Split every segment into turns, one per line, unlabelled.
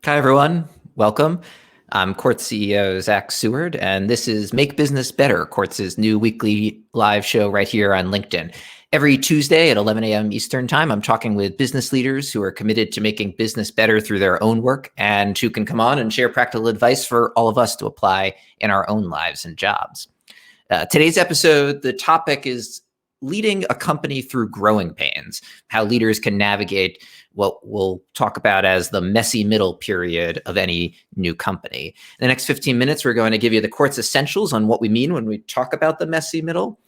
Hi, everyone. Welcome. I'm Quartz CEO Zach Seward, and this is Make Business Better, Quartz's new weekly live show right here on LinkedIn. Every Tuesday at 11 a.m. Eastern Time, I'm talking with business leaders who are committed to making business better through their own work and who can come on and share practical advice for all of us to apply in our own lives and jobs. Today's episode, the topic is leading a company through growing pains, how leaders can navigate what we'll talk about as the messy middle period of any new company. In the next 15 minutes, we're going to give you the Quartz essentials on what we mean when we talk about the messy middle.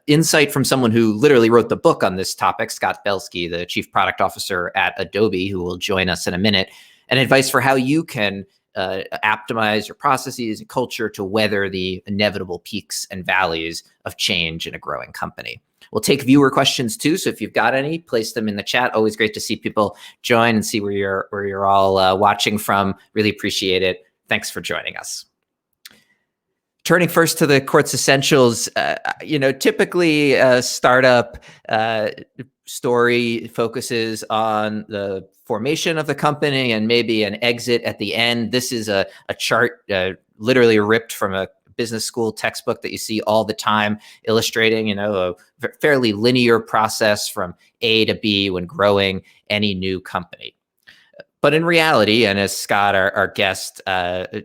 Insight from someone who literally wrote the book on this topic, Scott Belsky, the Chief Product Officer at Adobe, who will join us in a minute, and advice for how you can optimize your processes and culture to weather the inevitable peaks and valleys of change in a growing company. We'll take viewer questions too, so if you've got any, place them in the chat. Always great to see people join and see where you're all watching from. Really appreciate it. Thanks for joining us. Turning first to the Quartz essentials, typically a startup story focuses on the formation of the company and maybe an exit at the end. This is a chart literally ripped from a business school textbook that you see all the time, illustrating, a fairly linear process from A to B when growing any new company. But in reality, and as Scott, our guest,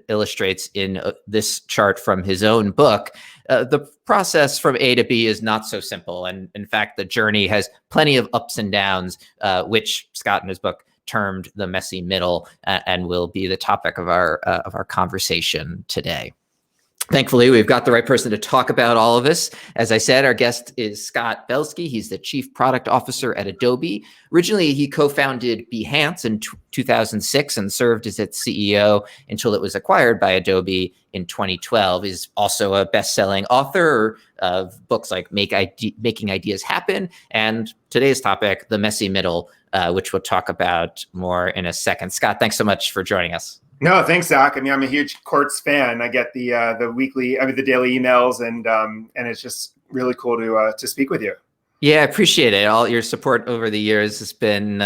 illustrates in this chart from his own book, the process from A to B is not so simple. And in fact, the journey has plenty of ups and downs, which Scott in his book termed the messy middle, and will be the topic of our conversation today. Thankfully, we've got the right person to talk about all of this. As I said, our guest is Scott Belsky. He's the Chief Product Officer at Adobe. Originally, he co-founded Behance in 2006 and served as its CEO until it was acquired by Adobe in 2012. He's also a best-selling author of books like Making Ideas Happen, and today's topic, The Messy Middle, which we'll talk about more in a second. Scott, thanks so much for joining us.
No, thanks, Zach. I mean, I'm a huge Quartz fan. I get the daily emails, and it's just really cool to speak with you.
Yeah, I appreciate it. All your support over the years has been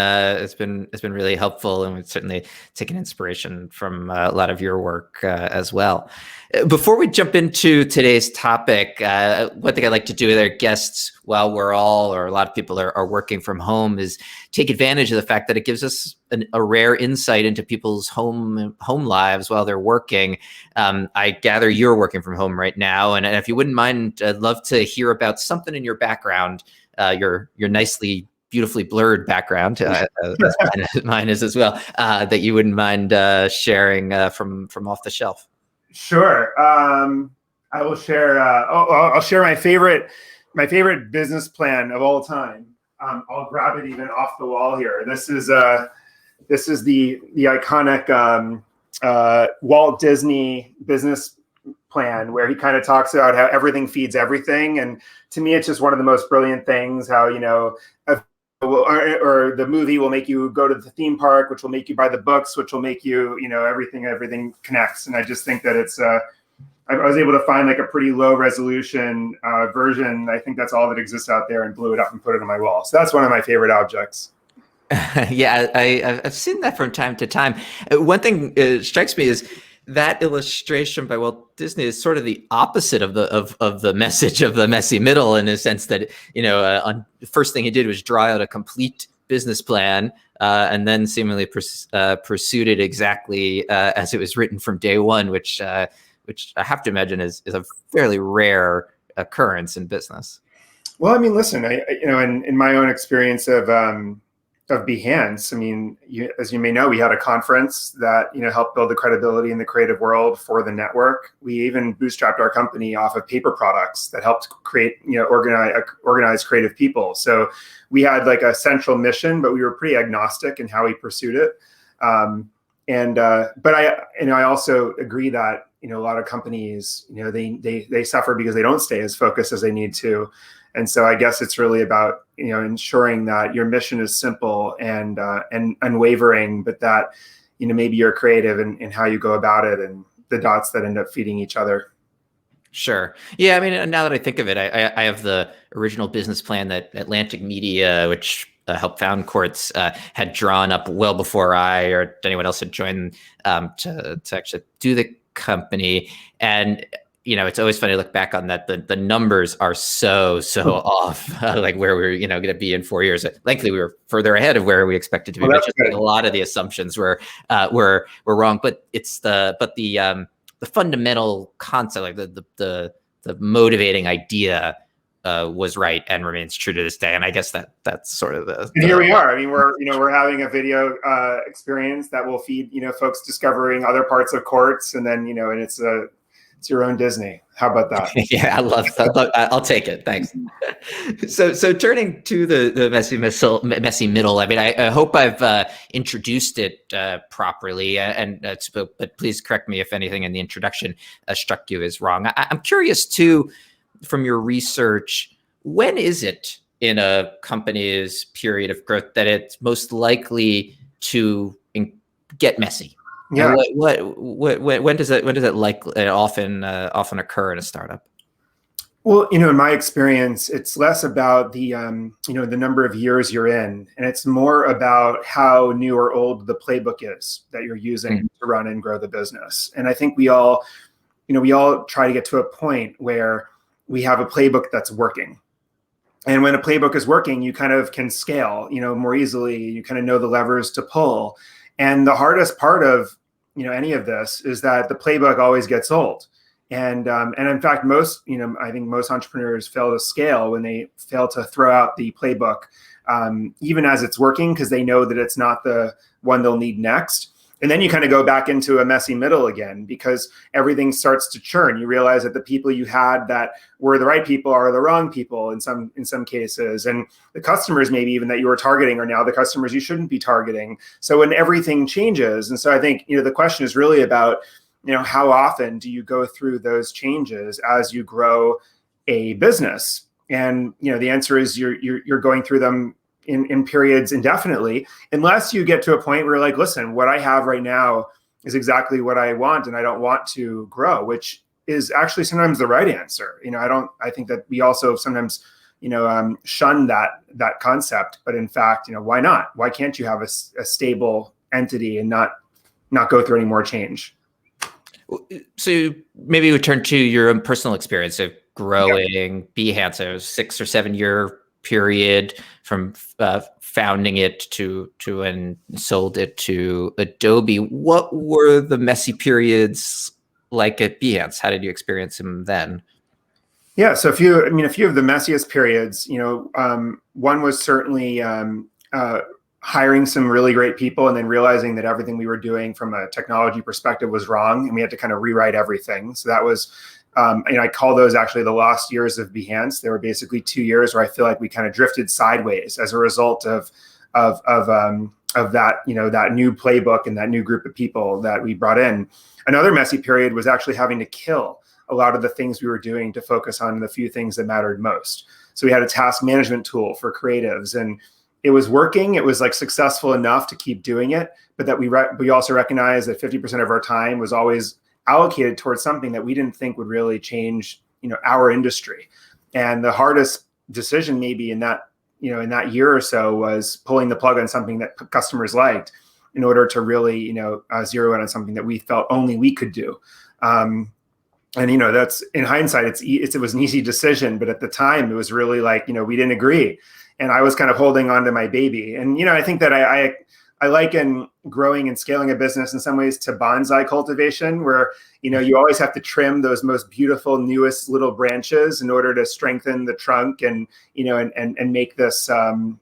really helpful, and we've certainly taken inspiration from a lot of your work as well. Before we jump into today's topic, one thing I like to do with our guests while a lot of people are working from home is take advantage of the fact that it gives us a rare insight into people's home lives while they're working. I gather you're working from home right now, and if you wouldn't mind, I'd love to hear about something in your background, your nicely, beautifully blurred background, as mine is as well, that you wouldn't mind sharing from off the shelf.
Sure. I will share. I'll share my favorite business plan of all time. I'll grab it even off the wall here. This is the iconic Walt Disney business plan, where he kind of talks about how everything feeds everything. And to me, it's just one of the most brilliant things, how, or the movie will make you go to the theme park, which will make you buy the books, which will make you, everything connects. And I just think that it's, I was able to find like a pretty low resolution version. I think that's all that exists out there, and blew it up and put it on my wall. So that's one of my favorite objects.
Yeah, I've seen that from time to time. One thing strikes me is that illustration by Walt Disney is sort of the opposite of the message of the messy middle, in a sense that, the first thing he did was draw out a complete business plan, and then seemingly pursued it exactly as it was written from day one, which I have to imagine is a fairly rare occurrence in business.
Well, I mean, listen, in my own experience of Behance, I mean, as you may know, we had a conference that helped build the credibility in the creative world for the network. We even bootstrapped our company off of paper products that helped create, organize creative people. So we had like a central mission, but we were pretty agnostic in how we pursued it. But I also agree that a lot of companies, they suffer because they don't stay as focused as they need to. And so I guess it's really about, ensuring that your mission is simple and unwavering, but that, maybe you're creative in how you go about it, and the dots that end up feeding each other.
Sure. Yeah. I mean, now that I think of it, I have the original business plan that Atlantic Media, which helped found Quartz, had drawn up well before I or anyone else had joined to actually do the company. And it's always funny to look back on that. The numbers are so off, like where we're going to be in 4 years. Thankfully, we were further ahead of where we expected to be. But just like a lot of the assumptions were wrong. But it's the fundamental concept, like the motivating idea, was right and remains true to this day. And I guess that's sort of the.
And here we are. I mean, we're having a video experience that will feed folks discovering other parts of Quartz, and then and it's your own Disney. How about that?
Yeah, I love that. I'll take it. Thanks. So turning to the messy middle. I mean, I hope I've introduced it properly, but please correct me if anything in the introduction struck you as wrong. I'm curious too, from your research, when is it in a company's period of growth that it's most likely to get messy?
Yeah.
When does it often occur in a startup?
Well, in my experience, it's less about the the number of years you're in, and it's more about how new or old the playbook is that you're using to run and grow the business. And I think we all try to get to a point where we have a playbook that's working. And when a playbook is working, you kind of can scale, more easily. You kind of know the levers to pull. And the hardest part of any of this is that the playbook always gets old. And in fact, I think most entrepreneurs fail to scale when they fail to throw out the playbook, even as it's working, because they know that it's not the one they'll need next. And then you kind of go back into a messy middle again, because everything starts to churn. You realize that the people you had that were the right people are the wrong people in some cases. And the customers maybe even that you were targeting are now the customers you shouldn't be targeting. So when everything changes, and so I think, the question is really about, how often do you go through those changes as you grow a business? And, the answer is you're going through them in periods indefinitely, unless you get to a point where you're like, listen, what I have right now is exactly what I want, and I don't want to grow, which is actually sometimes the right answer. I think that we also sometimes, shun that concept, but in fact, why not? Why can't you have a stable entity and not go through any more change?
So maybe we turn to your own personal experience of growing Behance, so 6 or 7 year period from founding it to and sold it to Adobe. What were the messy periods like at Behance? How did you experience them then?
Yeah, so a few of the messiest periods, one was certainly hiring some really great people and then realizing that everything we were doing from a technology perspective was wrong, and we had to kind of rewrite everything. So that was I call those actually the lost years of Behance. There were basically 2 years where I feel like we kind of drifted sideways as a result of that, that new playbook and that new group of people that we brought in. Another messy period was actually having to kill a lot of the things we were doing to focus on the few things that mattered most. So we had a task management tool for creatives, and it was working. It was like successful enough to keep doing it, but that we also recognized that 50% of our time was always allocated towards something that we didn't think would really change, our industry. And the hardest decision maybe in that year or so was pulling the plug on something that customers liked in order to really, zero in on something that we felt only we could do. And, that's in hindsight, it was an easy decision, but at the time it was really like, we didn't agree. And I was kind of holding on to my baby. And, I think that I liken growing and scaling a business in some ways to bonsai cultivation, where, you always have to trim those most beautiful, newest little branches in order to strengthen the trunk and, and make this, turn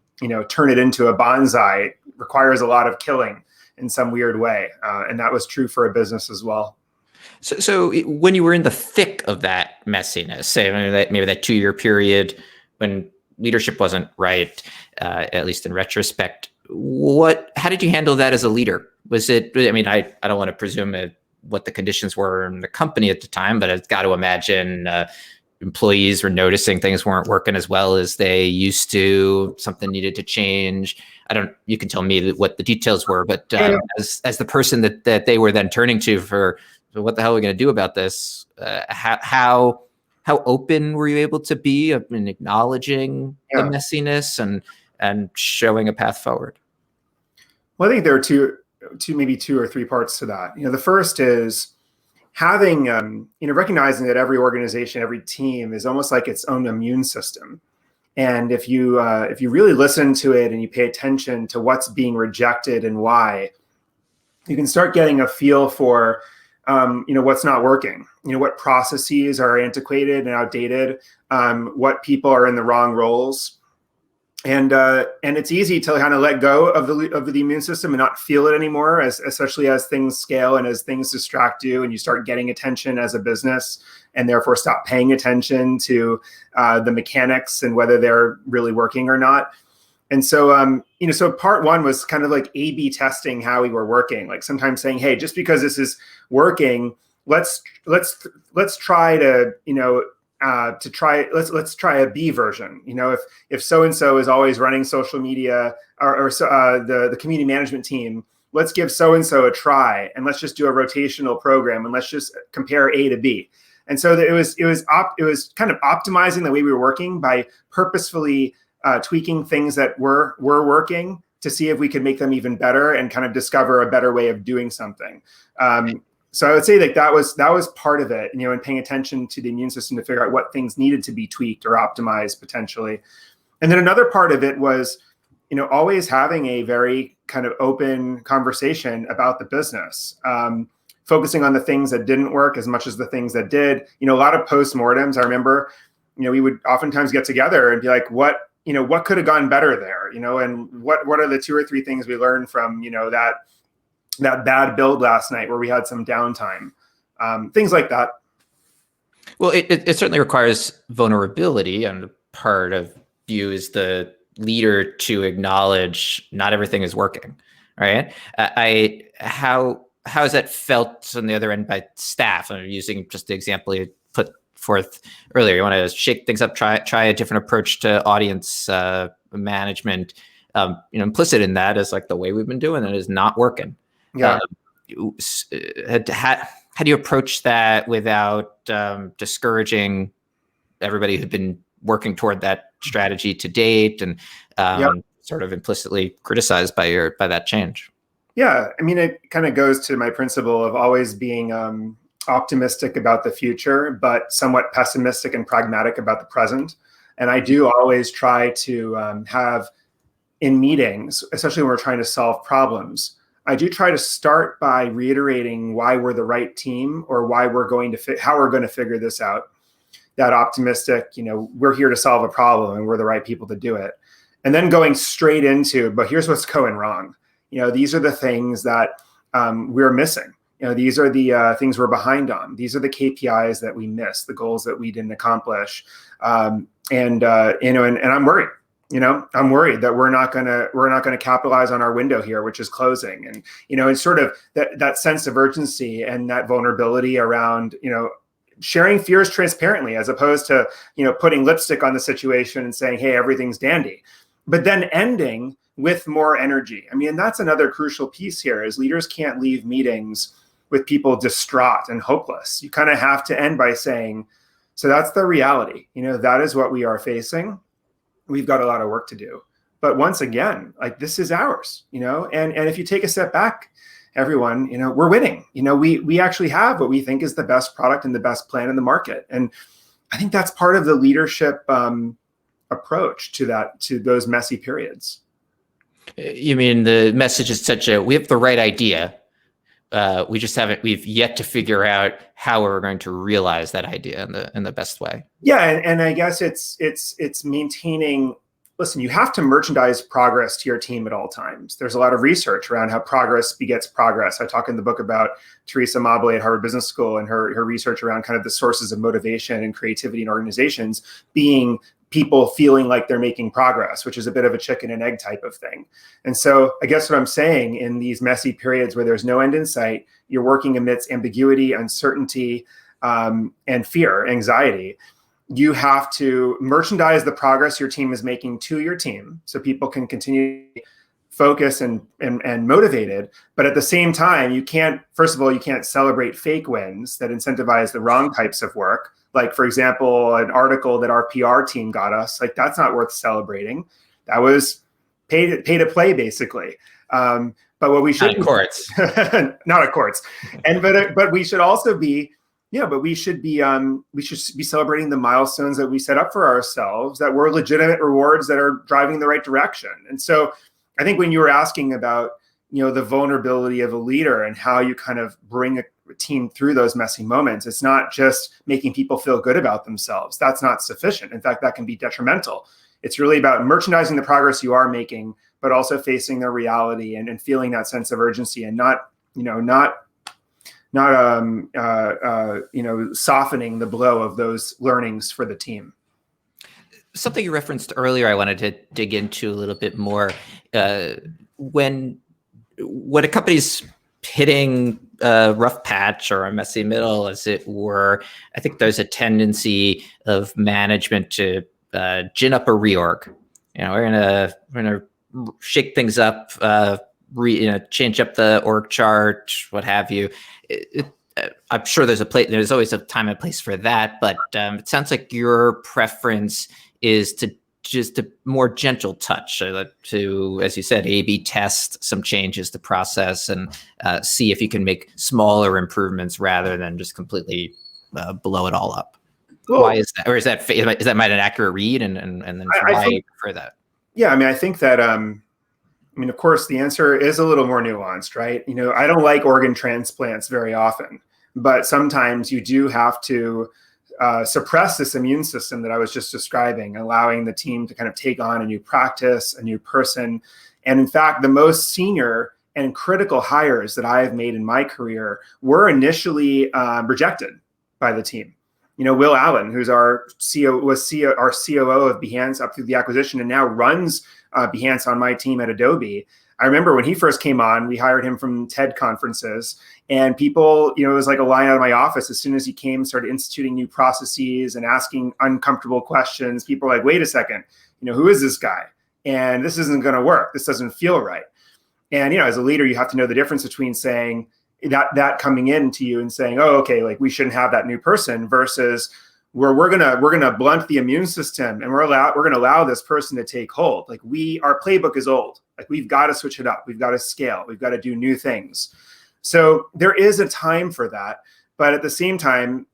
it into a bonsai. It requires a lot of killing in some weird way. And that was true for a business as well.
So when you were in the thick of that messiness, say maybe that 2 year period when leadership wasn't right, at least in retrospect, how did you handle that as a leader? Was it, I don't want to presume what the conditions were in the company at the time, but I've got to imagine employees were noticing things weren't working as well as they used to, something needed to change. You can tell me what the details were, but as the person that they were then turning to for what the hell are we going to do about this? How open were you able to be in acknowledging the messiness, and showing a path forward?
Well, I think there are maybe two or three parts to that. The first is having, recognizing that every organization, every team is almost like its own immune system. And if you really listen to it and you pay attention to what's being rejected and why, you can start getting a feel for, what's not working, what processes are antiquated and outdated, what people are in the wrong roles. And it's easy to kind of let go of the immune system and not feel it anymore, especially as things scale and as things distract you and you start getting attention as a business, and therefore stop paying attention to the mechanics and whether they're really working or not. And so, so part one was kind of like A/B testing how we were working, like sometimes saying, hey, just because this is working, let's try to, let's try a B version. If so-and-so is always running social media or the community management team, let's give so-and-so a try and let's just do a rotational program and let's just compare A to B. And so it was kind of optimizing the way we were working by purposefully tweaking things that were working to see if we could make them even better and kind of discover a better way of doing something. So I would say that was part of it, and paying attention to the immune system to figure out what things needed to be tweaked or optimized potentially. And then another part of it was, always having a very kind of open conversation about the business, focusing on the things that didn't work as much as the things that did. A lot of postmortems. I remember, we would oftentimes get together and be like, what could have gone better there, and what are the two or three things we learned from, that bad build last night where we had some downtime, things like that.
Well, it certainly requires vulnerability, and part of you as the leader to acknowledge not everything is working, right? How has that felt on the other end by staff? I'm using just the example you put forth earlier. You want to shake things up, try a different approach to audience management. Implicit in that is like the way we've been doing it is not working.
Yeah.
How do you approach that without discouraging everybody who's been working toward that strategy to date and sort of implicitly criticized by that change?
Yeah, I mean, it kind of goes to my principle of always being optimistic about the future, but somewhat pessimistic and pragmatic about the present. And I do always try to have in meetings, especially when we're trying to solve problems, I do try to start by reiterating why we're the right team or why we're going to how we're going to figure this out. That optimistic, we're here to solve a problem and we're the right people to do it. And then going straight into, but here's what's going wrong. These are the things that we're missing. These are the things we're behind on. These are the KPIs that we missed, the goals that we didn't accomplish. And I'm worried. I'm worried that we're not gonna capitalize on our window here, which is closing. And it's sort of that sense of urgency and that vulnerability around sharing fears transparently, as opposed to putting lipstick on the situation and saying, hey, everything's dandy, but then ending with more energy. I mean, that's another crucial piece here, is leaders can't leave meetings with people distraught and hopeless. You kind of have to end by saying, so that's the reality. That is what we are facing. We've got a lot of work to do. But once again, like, this is ours, and if you take a step back, everyone, we're winning. We actually have what we think is the best product and the best plan in the market. And I think that's part of the leadership approach to those messy periods.
You mean the message is we have the right idea. We've yet to figure out how we're going to realize that idea in the best way.
Yeah. And I guess it's maintaining, listen, you have to merchandise progress to your team at all times. There's a lot of research around how progress begets progress. I talk in the book about Teresa Mobley at Harvard Business School and her research around kind of the sources of motivation and creativity in organizations being people feeling like they're making progress, which is a bit of a chicken and egg type of thing. And so I guess what I'm saying, in these messy periods where there's no end in sight, you're working amidst ambiguity, uncertainty, and fear, anxiety. You have to merchandise the progress your team is making to your team so people can continue to focus and motivated. But at the same time, you can't celebrate fake wins that incentivize the wrong types of work. Like, for example, an article that our PR team got us, like, that's not worth celebrating. That was pay to play, basically. But what we should
not Quartz,
not at Quartz, and but we should also be, but we should be celebrating the milestones that we set up for ourselves that were legitimate rewards that are driving the right direction. And so I think when you were asking about, the vulnerability of a leader and how you kind of bring a team through those messy moments, it's not just making people feel good about themselves. That's not sufficient. In fact, that can be detrimental. It's really about merchandising the progress you are making, but also facing the reality and feeling that sense of urgency, and not softening the blow of those learnings for the team.
Something you referenced earlier, I wanted to dig into a little bit more. When a company's hitting a rough patch or a messy middle, as it were, I think there's a tendency of management to gin up a reorg. We're gonna shake things up, change up the org chart, what have you. I'm sure there's always a time and place for that, but it sounds like your preference is to just a more gentle touch, to, as you said, A/B test some changes to process and see if you can make smaller improvements rather than just completely blow it all up. Well, why is that? Or is that an accurate read? And then why you prefer that?
Yeah, I think that of course, the answer is a little more nuanced, right? I don't like organ transplants very often, but sometimes you do have to suppress this immune system that I was just describing, allowing the team to kind of take on a new practice, a new person. And in fact, the most senior and critical hires that I have made in my career were initially rejected by the team. Will Allen, who's our COO of Behance up through the acquisition and now runs Behance on my team at Adobe. I remember when he first came on, we hired him from TED conferences, and people, it was like a line out of my office. As soon as he came, started instituting new processes and asking uncomfortable questions. People were like, wait a second, who is this guy? And this isn't going to work. This doesn't feel right. And, as a leader, you have to know the difference between saying that coming into you and saying, oh, okay, like we shouldn't have that new person, versus we're gonna blunt the immune system and we're gonna allow this person to take hold. Like our playbook is old. Like we've got to switch it up. We've got to scale. We've got to do new things. So there is a time for that, but at the same time,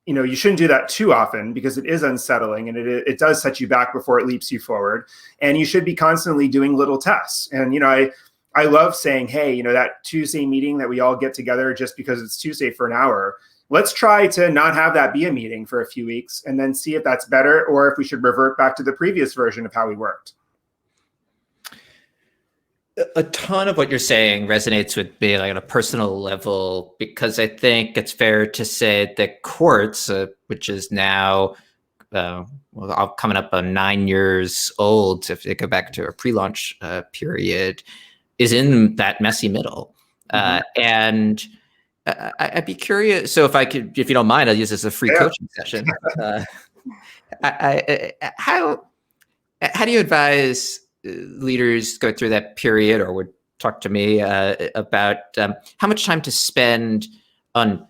you shouldn't do that too often because it is unsettling and it does set you back before it leaps you forward. And you should be constantly doing little tests. And I love saying, hey, that Tuesday meeting that we all get together just because it's Tuesday for an hour. Let's try to not have that be a meeting for a few weeks and then see if that's better or if we should revert back to the previous version of how we worked.
A ton of what you're saying resonates with me, like on a personal level, because I think it's fair to say that Quartz, which is now coming up on 9 years old, if they go back to a pre-launch period, is in that messy middle. And I'd be curious. So if you don't mind, I'll use this as a free coaching session. How do you advise leaders go through that period, or would talk to me about how much time to spend on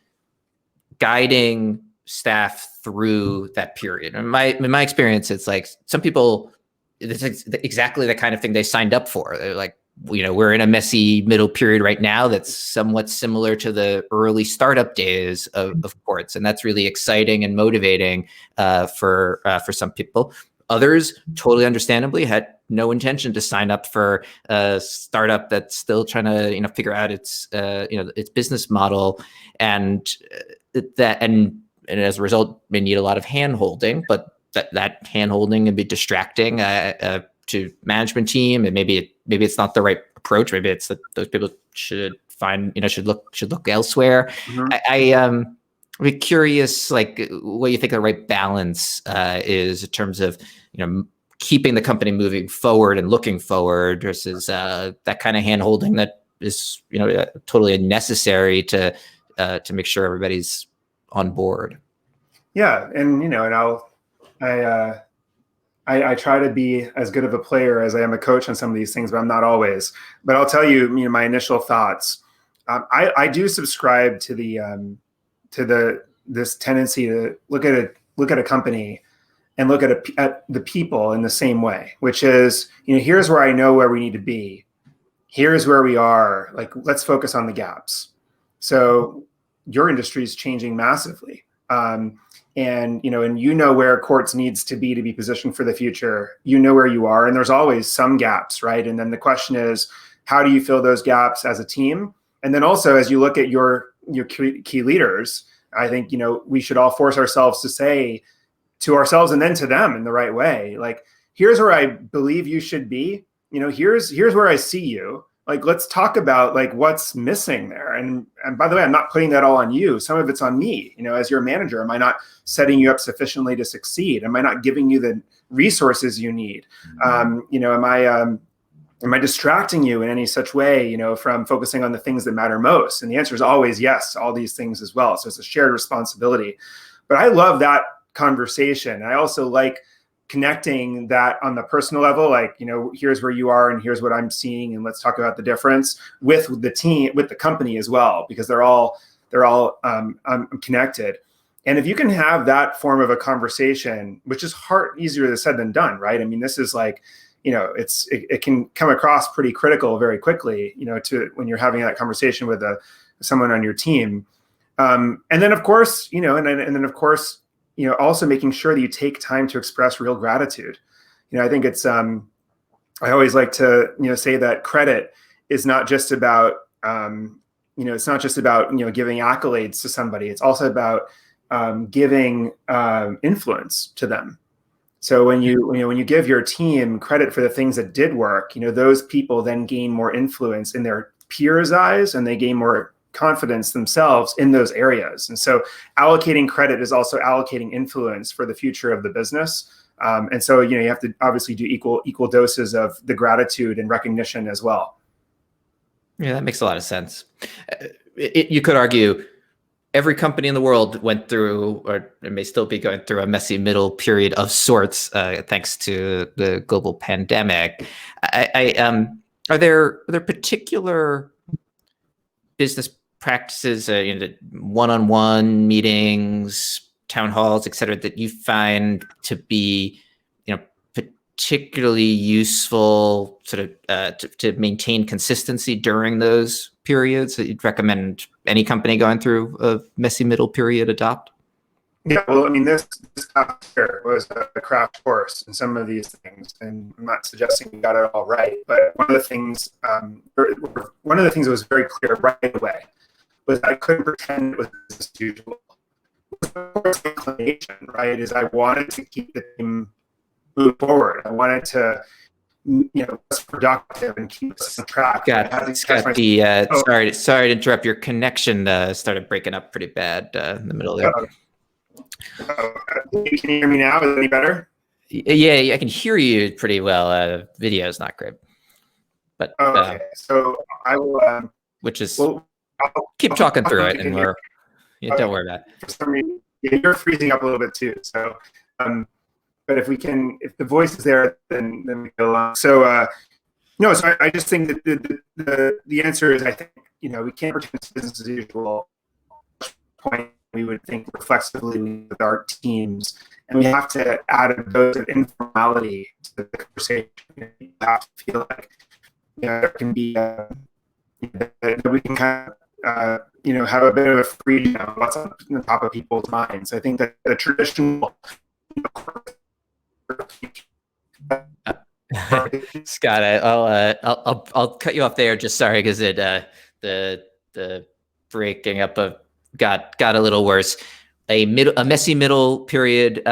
guiding staff through that period? In my experience, it's like some people, it's exactly the kind of thing they signed up for. They're like, we're in a messy middle period right now that's somewhat similar to the early startup days of Quartz, and that's really exciting and motivating for some people. Others, totally understandably, had no intention to sign up for a startup that's still trying to figure out its business model, and as a result may need a lot of hand holding, but that hand holding can be distracting to management team, and maybe it's not the right approach. Maybe it's that those people should look elsewhere. I'm curious, like, what you think the right balance is in terms of keeping the company moving forward and looking forward versus that kind of hand holding that is totally necessary to make sure everybody's on board.
Yeah, and I try to be as good of a player as I am a coach on some of these things, but I'm not always. But I'll tell you, my initial thoughts. I do subscribe to this tendency to look at a company and look at the people in the same way, which is, here's where I know where we need to be. Here's where we are. Like, let's focus on the gaps. So your industry is changing massively. And where Quartz needs to be positioned for the future. Where you are, and there's always some gaps, right? And then the question is, how do you fill those gaps as a team? And then also, as you look at your key leaders, I think, we should all force ourselves to say to ourselves and then to them in the right way, like, here's where I believe you should be. Here's where I see you. Like, let's talk about like what's missing there. And by the way, I'm not putting that all on you. Some of it's on me. As your manager, am I not setting you up sufficiently to succeed? Am I not giving you the resources you need? Am I distracting you in any such way, from focusing on the things that matter most? And the answer is always yes to all these things as well. So it's a shared responsibility. But I love that conversation. I also like connecting that on the personal level, like, here's where you are and here's what I'm seeing, and let's talk about the difference with the team, with the company as well, because they're all connected. And if you can have that form of a conversation, which is easier said than done, right? I mean, this is like, it can come across pretty critical very quickly, to when you're having that conversation with someone on your team. And then of course, also making sure that you take time to express real gratitude. I think it's, I always like to, say that credit is not just about, it's not just about, giving accolades to somebody. It's also about giving influence to them. So when you give your team credit for the things that did work, those people then gain more influence in their peers' eyes, and they gain more confidence themselves in those areas. And so allocating credit is also allocating influence for the future of the business. And so, you have to obviously do equal doses of the gratitude and recognition as well.
Yeah, that makes a lot of sense. You could argue every company in the world went through, or may still be going through, a messy middle period of sorts, thanks to the global pandemic. Are there particular business practices, one-on-one meetings, town halls, et cetera, that you find to be, particularly useful sort of to maintain consistency during those periods that you'd recommend any company going through a messy middle period adopt?
Yeah, well, I mean, this past year was a crash course in some of these things, and I'm not suggesting we got it all right, but one of the things that was very clear right away was I couldn't pretend it was business as usual. The inclination, right, is I wanted to keep the team move forward. I wanted to, be productive and keep us on track.
Sorry to interrupt. Your connection started breaking up pretty bad in the middle there.
Can you hear me now? Is it any better?
Yeah, I can hear you pretty well. Video is not great, but
okay. So I will.
Keep talking through it, and don't worry about it.
For some reason, you're freezing up a little bit too. So, but if the voice is there, then we go on. So, so I just think that the answer is, I think, we can't pretend it's business as usual. Point, we would think reflexively with our teams, and we have to add a dose of informality to the conversation. You have to feel like there can be we can kind of have a bit of a freedom on what's on the top of people's minds. I think that the traditional
Scott, I'll cut you off there. Just sorry, because the breaking up got a little worse. A messy middle period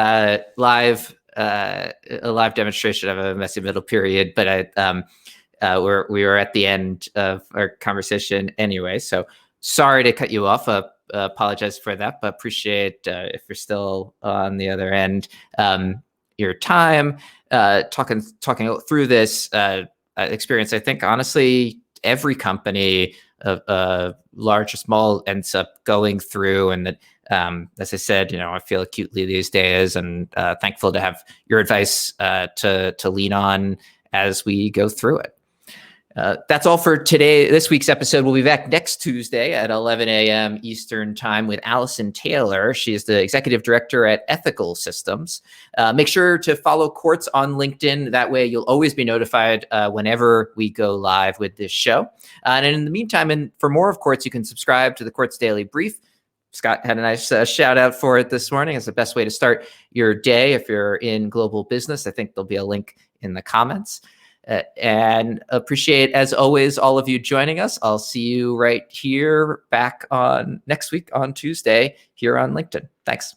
live a live demonstration of a messy middle period, but we were at the end of our conversation anyway. So sorry to cut you off. Apologize for that, but appreciate if you're still on the other end. Your time talking through this experience. I think honestly, every company, large or small, ends up going through, and that, as I said, I feel acutely these days, and thankful to have your advice to lean on as we go through it. That's all for this week's episode. We'll be back next Tuesday at 11 a.m. Eastern Time with Allison Taylor. She is the Executive Director at Ethical Systems. Make sure to follow Quartz on LinkedIn. That way you'll always be notified whenever we go live with this show. And in the meantime, and for more of Quartz, you can subscribe to the Quartz Daily Brief. Scott had a nice shout out for it this morning. It's the best way to start your day if you're in global business. I think there'll be a link in the comments. And appreciate, as always, all of you joining us. I'll see you right here back on next week on Tuesday here on LinkedIn. Thanks.